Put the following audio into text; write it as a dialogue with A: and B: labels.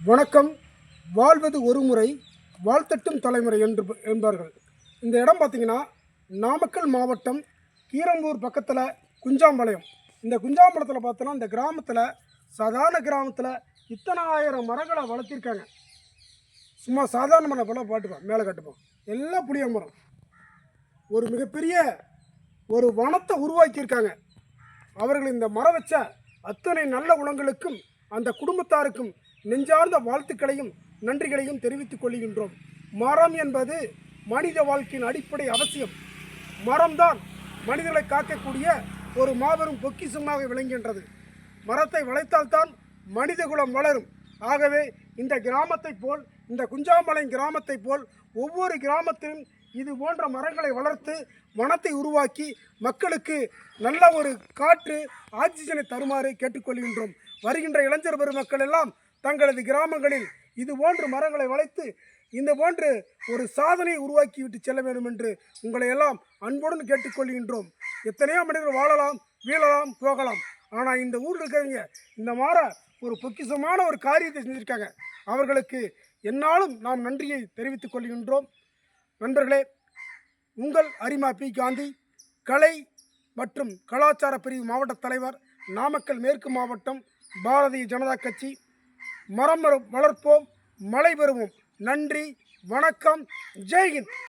A: வணக்கம். வாழ்வது ஒரு முறை, வாழ்த்தட்டும் தலைமுறை என்பார்கள். இந்த இடம் பார்த்திங்கன்னா, நாமக்கல் மாவட்டம் கீரம்பூர் பக்கத்தில் குஞ்சாம்பாளையம். இந்த குஞ்சாம்பாளையத்தில் பார்த்தோன்னா, இந்த கிராமத்தில் சாதாரண கிராமத்தில் இத்தனை ஆயிரம் மரங்களை வளர்த்திருக்காங்க. சும்மா சாதாரண மரம் போல பாட்டுப்போம், மேலே கட்டுப்போம், எல்லாம் புளிய மரம். ஒரு மிகப்பெரிய ஒரு வனத்தை உருவாக்கியிருக்காங்க. அவர்கள் இந்த மரம் வச்ச அத்தனை நல்ல குணங்களுக்கும் அந்த குடும்பத்தாருக்கும் நெஞ்சார்ந்த வாழ்த்துக்களையும் நன்றிகளையும் தெரிவித்துக் கொள்கின்றோம். மரம் என்பது மனித வாழ்க்கையின் அடிப்படை அவசியம். மரம்தான் மனிதர்களை காக்கக்கூடிய ஒரு மாபெரும் பொக்கிஷமாக விளங்குகின்றது. மரத்தை வளைத்தால்தான் மனித குலம் வளரும். ஆகவே இந்த கிராமத்தை போல், இந்த குஞ்சாம்பாளையம் கிராமத்தை போல் ஒவ்வொரு கிராமத்திலும் இது போன்ற மரங்களை வளர்த்து வனத்தை உருவாக்கி மக்களுக்கு நல்ல ஒரு காற்று ஆக்சிஜனை தருமாறு கேட்டுக்கொள்கின்றோம். வருகின்ற இளைஞர் பெருமக்கள் எல்லாம் தங்களது கிராமங்களில் இது போன்று மரங்களை வளைத்து இந்த போன்று ஒரு சாதனையை உருவாக்கிவிட்டு செல்ல வேண்டும் என்று உங்களை எல்லாம் அன்புடன் கேட்டுக்கொள்கின்றோம். எத்தனையோ மனிதர்கள் வாழலாம், வீழலாம், போகலாம். ஆனால் இந்த ஊரில் இருக்கிறவங்க இந்த மாதிரி ஒரு பொக்கிஷமான ஒரு காரியத்தை செஞ்சுருக்காங்க. அவர்களுக்கு என்னாலும் நாம் நன்றியை தெரிவித்துக் கொள்கின்றோம். நண்பர்களே, உங்கள் அரிமா பி காந்தி, கலை மற்றும் கலாச்சார பிரிவு மாவட்ட தலைவர், நாமக்கல் மேற்கு மாவட்டம், பாரதிய ஜனதா கட்சி. மரம் வளர்ப்போம், மழை பெறுவோம். நன்றி, வணக்கம், ஜெய்ஹிந்த்.